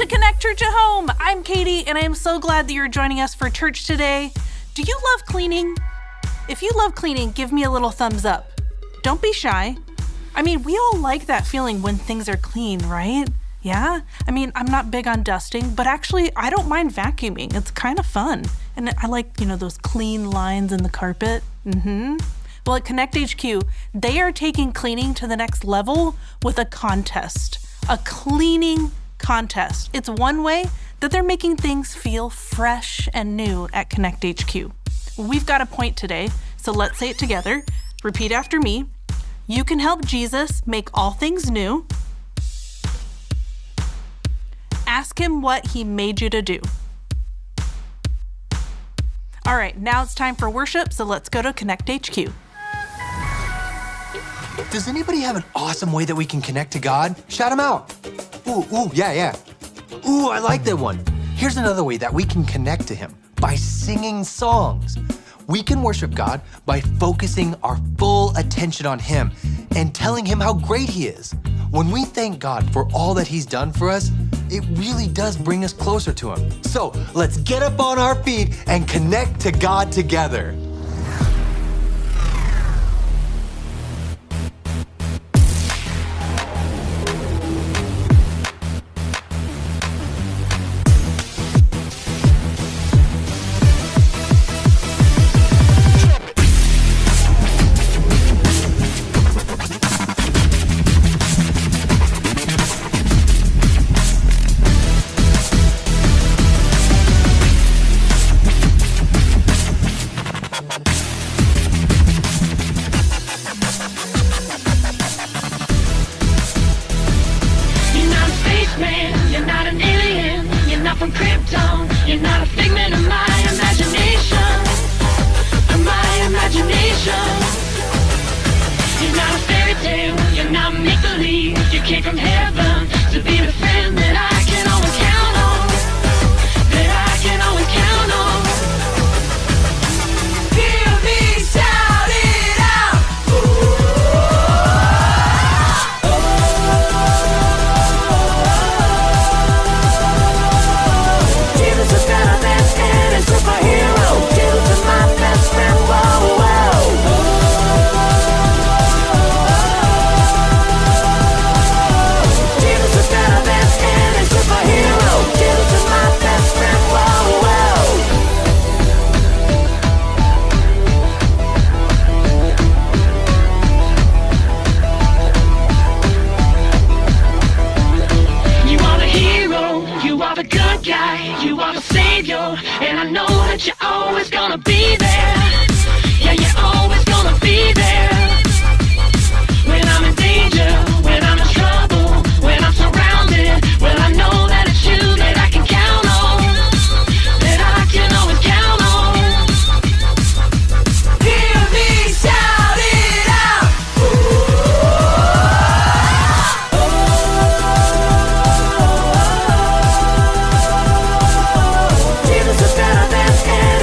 to Connect Church at Home. I'm Katie, and I am so glad that you're joining us for church today. Do you love cleaning? If you love cleaning, give me a little thumbs up. Don't be shy. I mean, we all like that feeling when things are clean, right? Yeah? I mean, I'm not big on dusting, but actually, I don't mind vacuuming. It's kind of fun. And I like, those clean lines in the carpet. Well, at Connect HQ, they are taking cleaning to the next level with a contest. A cleaning contest. It's one way that they're making things feel fresh and new at Connect HQ. We've got a point today, so let's say it together. Repeat after me. You can help Jesus make all things new. Ask him what he made you to do. All right, now it's time for worship, so let's go to Connect HQ. Does anybody have an awesome way that we can connect to God? Shout them out. Ooh, yeah. Ooh, I like that one. Here's another way that we can connect to him, by singing songs. We can worship God by focusing our full attention on him and telling him how great he is. When we thank God for all that he's done for us, it really does bring us closer to him. So let's get up on our feet and connect to God together.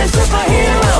Superhero.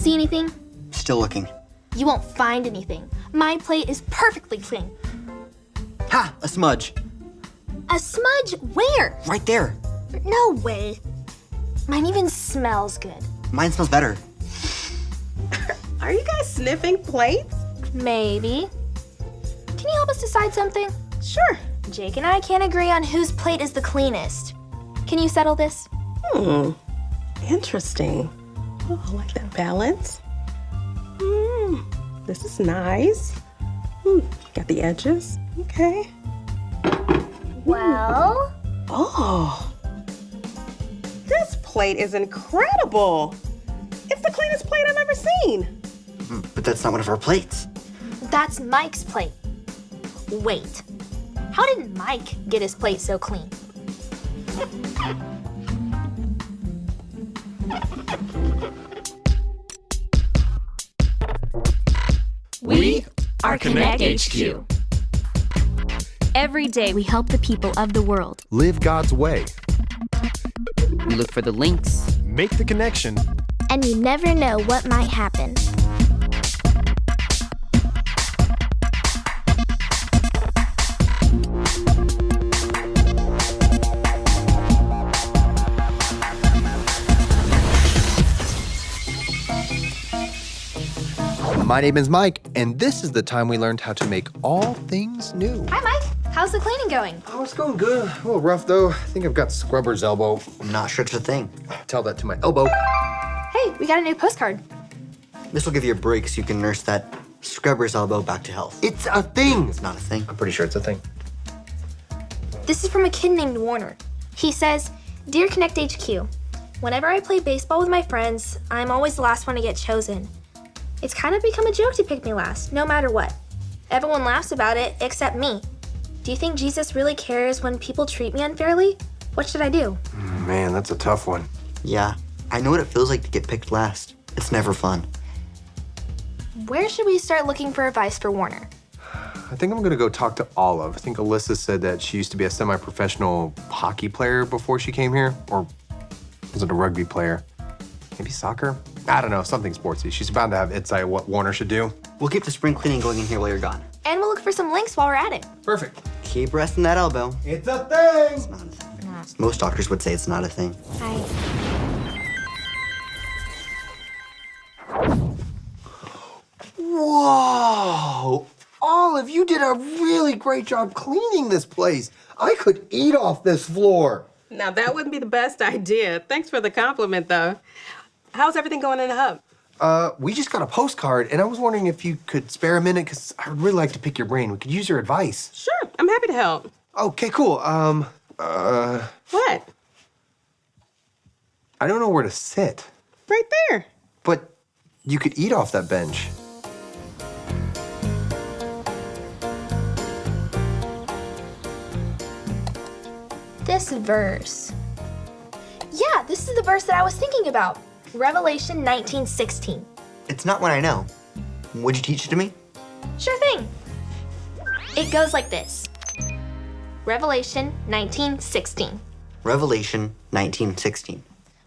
See anything? Still looking. You won't find anything. My plate is perfectly clean. Ha! A smudge. A smudge where? Right there. No way. Mine even smells good. Mine smells better. Are you guys sniffing plates? Maybe. Can you help us decide something? Sure. Jake and I can't agree on whose plate is the cleanest. Can you settle this? Interesting. Oh, I like that balance. This is nice. Got the edges. Okay. Well? Oh. This plate is incredible. It's the cleanest plate I've ever seen. But that's not one of our plates. That's Mike's plate. Wait. How did Mike get his plate so clean? We are Connect HQ. Every day we help the people of the world. Live God's way. We look for the links. Make the connection. And you never know what might happen. My name is Mike, and this is the time we learned how to make all things new. Hi, Mike. How's the cleaning going? Oh, it's going good. A little rough, though. I think I've got scrubber's elbow. I'm not sure it's a thing. Tell that to my elbow. Hey, we got a new postcard. This will give you a break so you can nurse that scrubber's elbow back to health. It's a thing. It's not a thing. I'm pretty sure it's a thing. This is from a kid named Warner. He says, Dear Connect HQ, whenever I play baseball with my friends, I'm always the last one to get chosen. It's kind of become a joke to pick me last, no matter what. Everyone laughs about it except me. Do you think Jesus really cares when people treat me unfairly? What should I do? Man, that's a tough one. Yeah, I know what it feels like to get picked last. It's never fun. Where should we start looking for advice for Warner? I think I'm gonna go talk to Olive. I think Alyssa said that she used to be a semi-professional hockey player before she came here, or was it a rugby player? Maybe soccer? I don't know, something sportsy. She's bound to have insight what Warner should do. We'll keep the spring cleaning going in here while you're gone. And we'll look for some links while we're at it. Perfect. Keep resting that elbow. It's a thing! It's not a thing. Most doctors would say it's not a thing. Whoa! Olive, you did a really great job cleaning this place. I could eat off this floor. Now, that wouldn't be the best idea. Thanks for the compliment, though. How's everything going in the hub? We just got a postcard, and I was wondering if you could spare a minute, because I would really like to pick your brain. We could use your advice. Sure, I'm happy to help. Okay, cool. What? I don't know where to sit, Right there. but you could eat off that bench. This verse. Yeah, this is the verse that I was thinking about. Revelation 19:16. It's not one I know. Would you teach it to me? Sure thing. It goes like this. Revelation 19:16. Revelation 19:16.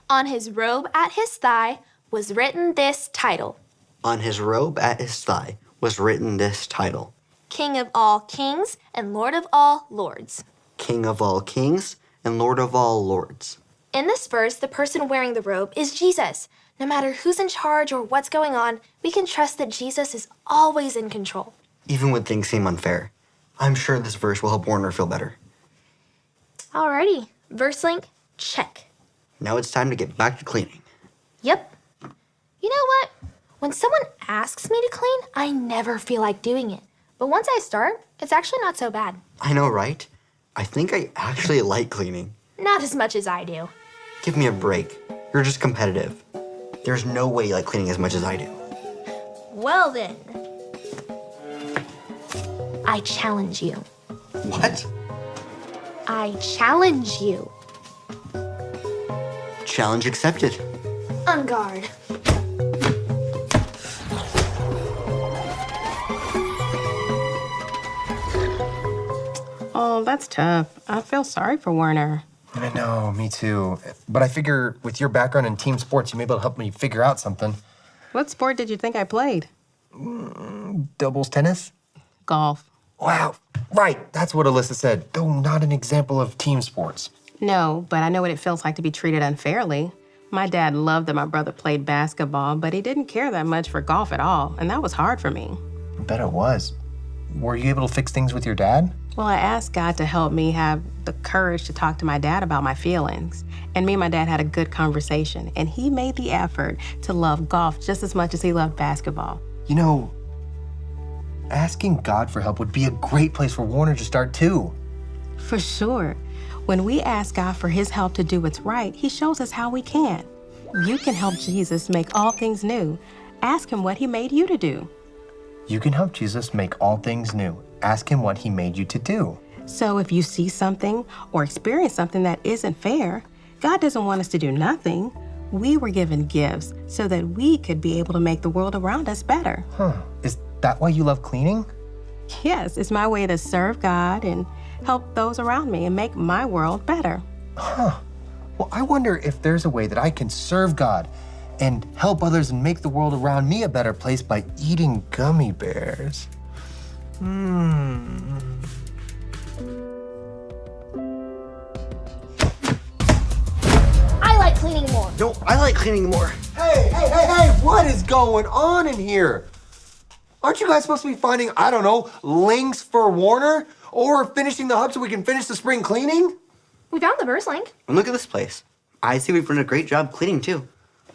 On his robe at his thigh was written this title. On his robe at his thigh was written this title. King of all kings and Lord of all lords. King of all kings and Lord of all lords. In this verse, the person wearing the robe is Jesus. No matter who's in charge or what's going on, we can trust that Jesus is always in control. Even when things seem unfair. I'm sure this verse will help Warner feel better. Alrighty, verse link, check. Now it's time to get back to cleaning. Yep. You know what? When someone asks me to clean, I never feel like doing it. But once I start, it's actually not so bad. I know, right? I think I actually like cleaning. Not as much as I do. Give me a break. You're just competitive. There's no way you like cleaning as much as I do. Well then. I challenge you. What? I challenge you. Challenge accepted. On guard. Oh, that's tough. I feel sorry for Warner. I know, me too. But I figure with your background in team sports, you may be able to help me figure out something. What sport did you think I played? Doubles tennis? Golf. Wow, right. That's what Alyssa said, though not an example of team sports. No, but I know what it feels like to be treated unfairly. My dad loved that my brother played basketball, but he didn't care that much for golf at all, and that was hard for me. I bet it was. Were you able to fix things with your dad? Well, I asked God to help me have the courage to talk to my dad about my feelings. And me and my dad had a good conversation, and he made the effort to love golf just as much as he loved basketball. You know, asking God for help would be a great place for Warner to start too. For sure. When we ask God for his help to do what's right, he shows us how we can. You can help Jesus make all things new. Ask him what he made you to do. You can help Jesus make all things new. Ask him what he made you to do. So if you see something or experience something that isn't fair, God doesn't want us to do nothing. We were given gifts so that we could be able to make the world around us better. Is that why you love cleaning? Yes, it's my way to serve God and help those around me and make my world better. Well, I wonder if there's a way that I can serve God and help others and make the world around me a better place by eating gummy bears. I like cleaning more. No, I like cleaning more. Hey, what is going on in here? Aren't you guys supposed to be finding, I don't know, links for Warner? Or finishing the hub so we can finish the spring cleaning? We found the burst link. And look at this place. I see we've done a great job cleaning too.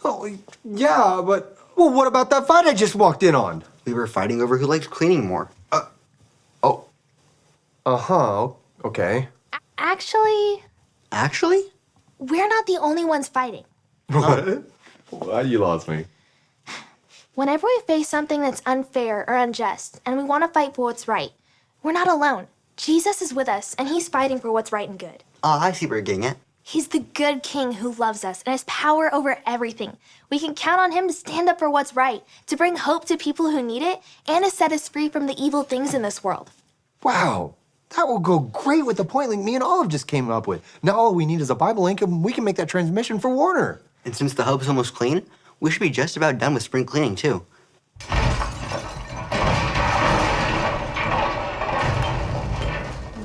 Oh, yeah, but, well, what about that fight I just walked in on? We were fighting over who likes cleaning more. Okay. Actually, Actually? we're not the only ones fighting. What? Why you lost me? Whenever we face something that's unfair or unjust and we want to fight for what's right, we're not alone. Jesus is with us and he's fighting for what's right and good. I see where you're getting at. He's the good king who loves us and has power over everything. We can count on him to stand up for what's right, to bring hope to people who need it, and to set us free from the evil things in this world. Wow, that will go great with the point link me and Olive just came up with. Now all we need is a Bible link and we can make that transmission for Warner. And since the hub is almost clean, we should be just about done with spring cleaning too.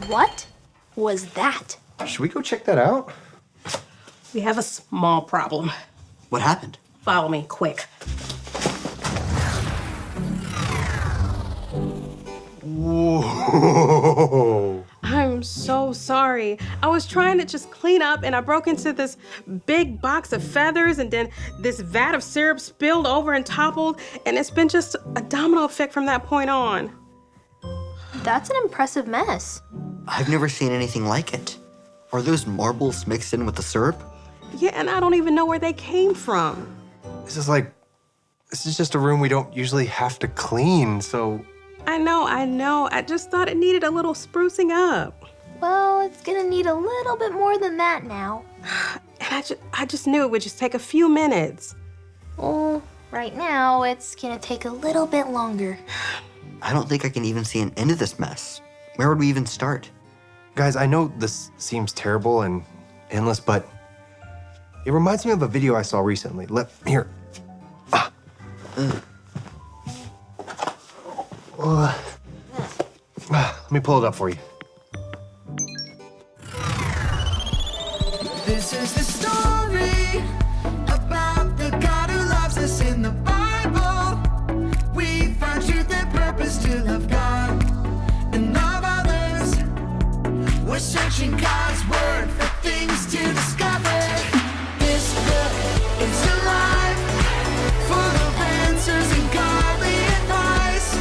What was that? Should we go check that out? We have a small problem. What happened? Follow me, quick. Whoa. I'm so sorry. I was trying to just clean up and I broke into this big box of feathers and then this vat of syrup spilled over and toppled, and it's been just a domino effect from that point on. That's an impressive mess. I've never seen anything like it. Are those marbles mixed in with the syrup? Yeah, and I don't even know where they came from. This is just a room we don't usually have to clean, so... I know. I just thought it needed a little sprucing up. Well, it's gonna need a little bit more than that now. And I just knew it would just take a few minutes. Well, right now, it's gonna take a little bit longer. I don't think I can even see an end to this mess. Where would we even start? Guys, I know this seems terrible and endless, but it reminds me of a video I saw recently. Here. Let me pull it up for you. This is the story about the God who loves us in the Bible. We find truth and purpose to love God and love others. We're searching God's word for things to discover. This book is alive, full of answers and godly advice.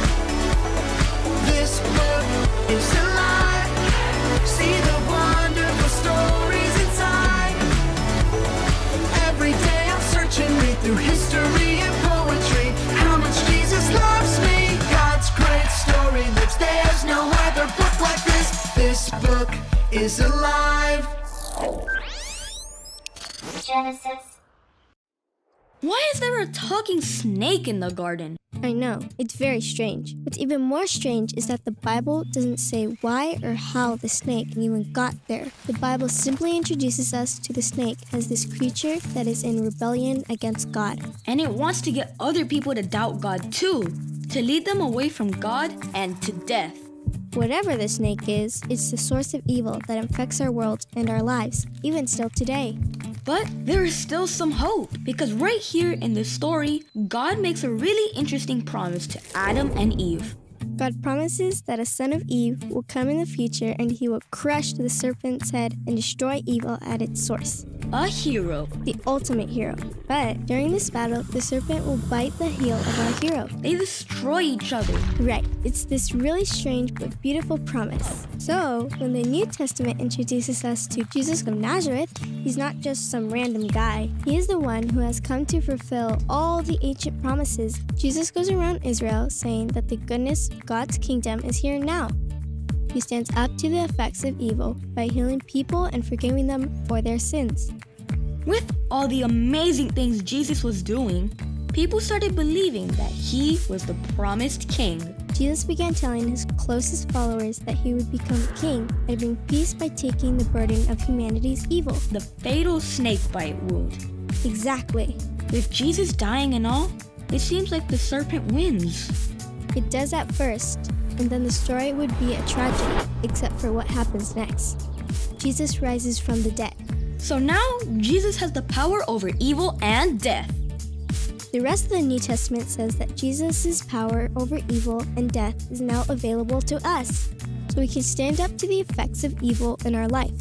This book is alive. See the wonderful stories inside. Every day I'm searching, read through history and poetry. How much Jesus loves me. God's great story lives. There's no other book like this. This book is alive. Genesis. Why is there a talking snake in the garden? I know, it's very strange. What's even more strange is that the Bible doesn't say why or how the snake even got there. The Bible simply introduces us to the snake as this creature that is in rebellion against God. And it wants to get other people to doubt God too, to lead them away from God and to death. Whatever the snake is, it's the source of evil that infects our world and our lives, even still today. But there is still some hope, because right here in this story, God makes a really interesting promise to Adam and Eve. God promises that a son of Eve will come in the future and he will crush the serpent's head and destroy evil at its source. A hero. The ultimate hero. But during this battle, the serpent will bite the heel of our hero. They destroy each other. Right. It's this really strange but beautiful promise. So, when the New Testament introduces us to Jesus of Nazareth, he's not just some random guy. He is the one who has come to fulfill all the ancient promises. Jesus goes around Israel saying that the goodness of God's kingdom is here now. He stands up to the effects of evil by healing people and forgiving them for their sins. With all the amazing things Jesus was doing, people started believing that he was the promised king. Jesus began telling his closest followers that he would become king and bring peace by taking the burden of humanity's evil. The fatal snake bite wound. Exactly. With Jesus dying and all, it seems like the serpent wins. It does at first, and then the story would be a tragedy, except for what happens next. Jesus rises from the dead. So now, Jesus has the power over evil and death. The rest of the New Testament says that Jesus' power over evil and death is now available to us, so we can stand up to the effects of evil in our life.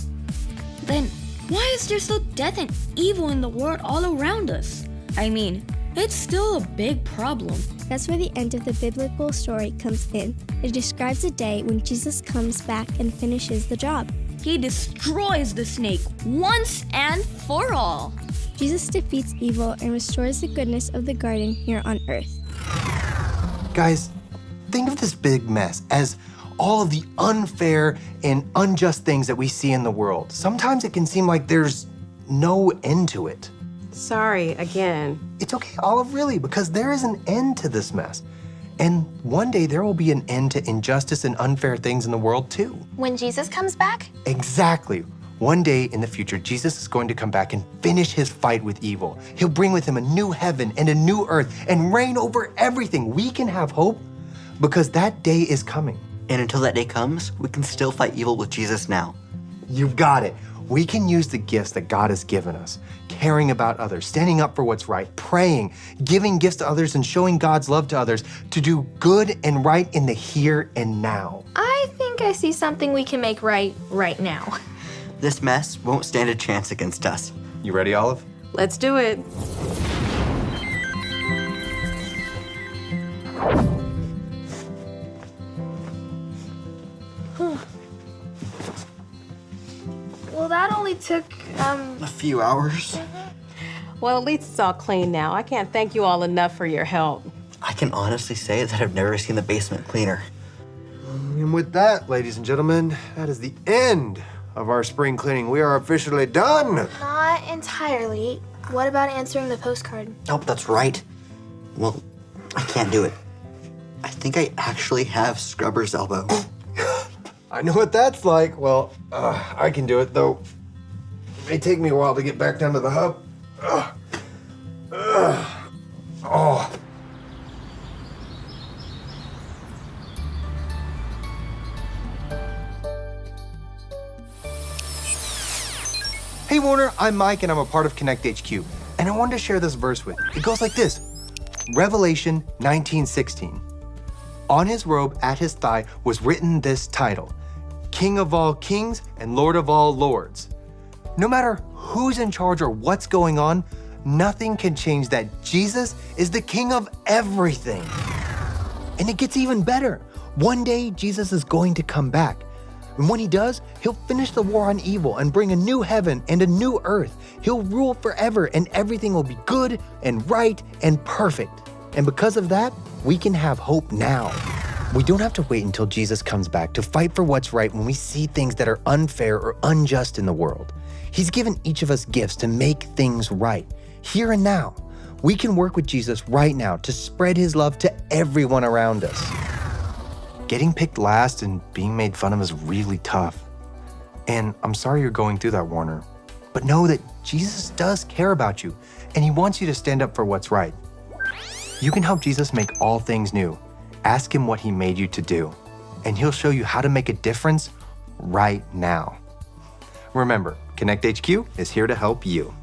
Then, why is there still death and evil in the world all around us? I mean, it's still a big problem. That's where the end of the biblical story comes in. It describes a day when Jesus comes back and finishes the job. He destroys the snake once and for all. Jesus defeats evil and restores the goodness of the garden here on earth. Guys, think of this big mess as all of the unfair and unjust things that we see in the world. Sometimes it can seem like there's no end to it. Sorry again. It's okay, Olive, really, because there is an end to this mess. And one day there will be an end to injustice and unfair things in the world too. When Jesus comes back? Exactly. One day in the future, Jesus is going to come back and finish his fight with evil. He'll bring with him a new heaven and a new earth and reign over everything. We can have hope because that day is coming. And until that day comes, we can still fight evil with Jesus now. You've got it. We can use the gifts that God has given us, caring about others, standing up for what's right, praying, giving gifts to others, and showing God's love to others to do good and right in the here and now. I think I see something we can make right now. This mess won't stand a chance against us. You ready, Olive? Let's do it. Well, that only took, A few hours. Well, at least it's all clean now. I can't thank you all enough for your help. I can honestly say that I've never seen the basement cleaner. And with that, ladies and gentlemen, that is the end of our spring cleaning. We are officially done. Not entirely. What about answering the postcard? Oh, that's right. Well, I can't do it. I think I actually have scrubber's elbow. I know what that's like. Well, I can do it, though. It may take me a while to get back down to the hub. Oh. Hey Warner, I'm Mike and I'm a part of Connect HQ. And I wanted to share this verse with you. It goes like this. Revelation 19:16. On his robe at his thigh was written this title, King of all kings and Lord of all lords. No matter who's in charge or what's going on, nothing can change that Jesus is the King of everything. And it gets even better. One day, Jesus is going to come back. And when he does, he'll finish the war on evil and bring a new heaven and a new earth. He'll rule forever and everything will be good and right and perfect. And because of that, we can have hope now. We don't have to wait until Jesus comes back to fight for what's right when we see things that are unfair or unjust in the world. He's given each of us gifts to make things right, here and now. We can work with Jesus right now to spread his love to everyone around us. Getting picked last and being made fun of is really tough. And I'm sorry you're going through that, Warner. But know that Jesus does care about you, and he wants you to stand up for what's right. You can help Jesus make all things new. Ask him what he made you to do, and he'll show you how to make a difference right now. Remember, Connect HQ is here to help you.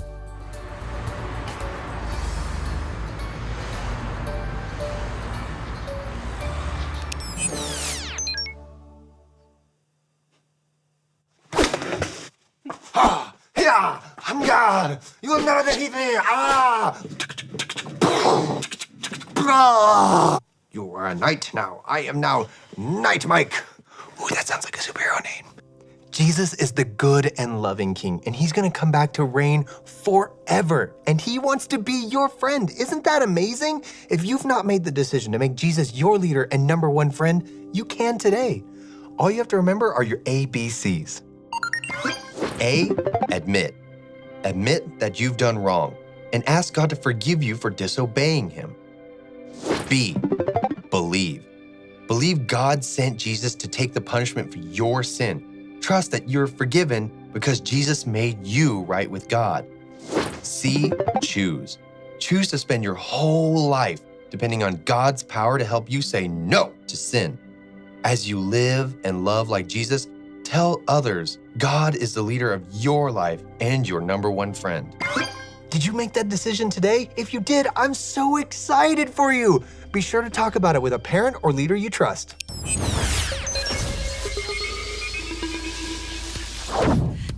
Yeah, I'm God. You will never defeat me. You are a knight now. I am now Knight Mike. Ooh, that sounds like a superhero name. Jesus is the good and loving king, and he's gonna come back to reign forever, and he wants to be your friend. Isn't that amazing? If you've not made the decision to make Jesus your leader and number one friend, you can today. All you have to remember are your ABCs. A, admit. Admit that you've done wrong and ask God to forgive you for disobeying him. B, believe. Believe God sent Jesus to take the punishment for your sin. Trust that you're forgiven because Jesus made you right with God. C, choose. Choose to spend your whole life depending on God's power to help you say no to sin. As you live and love like Jesus, tell others God is the leader of your life and your number one friend. Did you make that decision today? If you did, I'm so excited for you. Be sure to talk about it with a parent or leader you trust.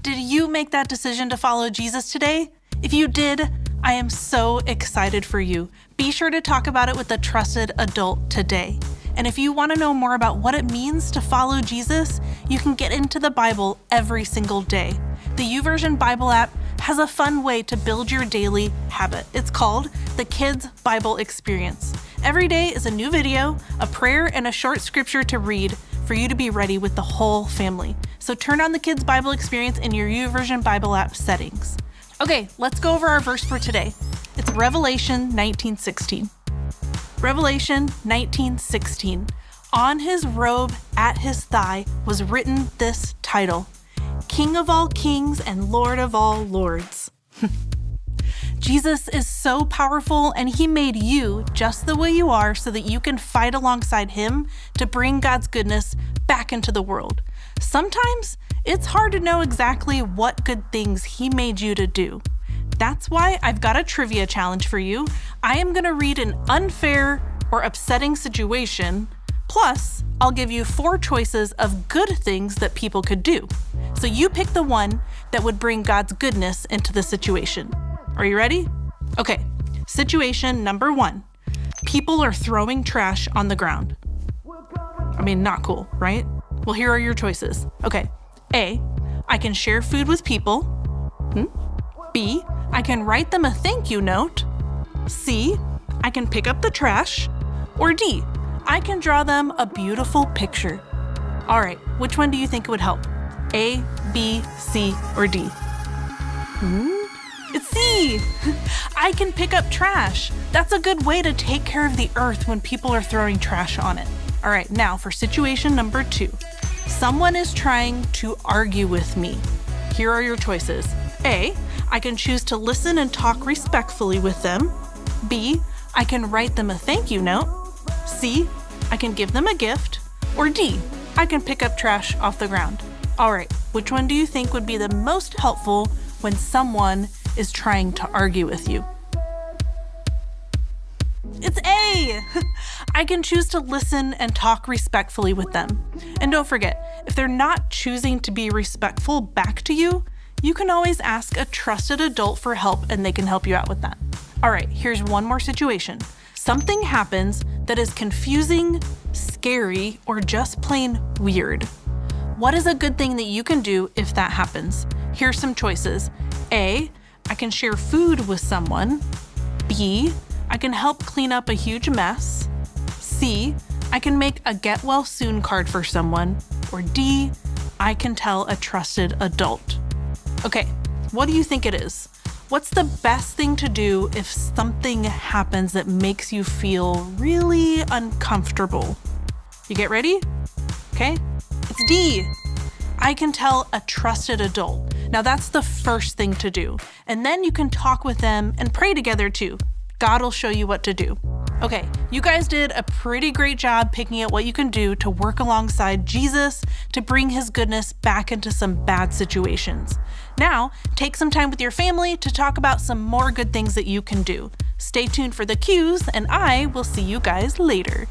Did you make that decision to follow Jesus today? If you did, I am so excited for you. Be sure to talk about it with a trusted adult today. And if you want to know more about what it means to follow Jesus, you can get into the Bible every single day. The YouVersion Bible app has a fun way to build your daily habit. It's called the Kids Bible Experience. Every day is a new video, a prayer, and a short scripture to read for you to be ready with the whole family. So turn on the Kids Bible Experience in your YouVersion Bible app settings. Okay, let's go over our verse for today. It's Revelation 19:16. Revelation 19:16. On his robe at his thigh was written this title, King of all kings and Lord of all lords. Jesus is so powerful, and he made you just the way you are so that you can fight alongside him to bring God's goodness back into the world. Sometimes it's hard to know exactly what good things he made you to do. That's why I've got a trivia challenge for you. I am gonna read an unfair or upsetting situation, plus I'll give you 4 choices of good things that people could do. So you pick the one that would bring God's goodness into the situation. Are you ready? Okay, situation number 1. People are throwing trash on the ground. I mean, not cool, right? Well, here are your choices. Okay, A, I can share food with people. B, I can write them a thank you note. C, I can pick up the trash. Or D, I can draw them a beautiful picture. All right, which one do you think would help? A, B, C, or D? It's C. I can pick up trash. That's a good way to take care of the earth when people are throwing trash on it. All right, now for situation number 2. Someone is trying to argue with me. Here are your choices. A, I can choose to listen and talk respectfully with them. B, I can write them a thank you note. C, I can give them a gift. Or D, I can pick up trash off the ground. All right, which one do you think would be the most helpful when someone is trying to argue with you? It's A! I can choose to listen and talk respectfully with them. And don't forget, if they're not choosing to be respectful back to you, you can always ask a trusted adult for help and they can help you out with that. All right, here's one more situation. Something happens that is confusing, scary, or just plain weird. What is a good thing that you can do if that happens? Here's some choices. A, I can share food with someone. B, I can help clean up a huge mess. C, I can make a get well soon card for someone. Or D, I can tell a trusted adult. Okay, what do you think it is? What's the best thing to do if something happens that makes you feel really uncomfortable? You get ready? Okay, it's D. I can tell a trusted adult. Now that's the first thing to do. And then you can talk with them and pray together too. God will show you what to do. Okay, you guys did a pretty great job picking out what you can do to work alongside Jesus to bring his goodness back into some bad situations. Now, take some time with your family to talk about some more good things that you can do. Stay tuned for the cues, and I will see you guys later.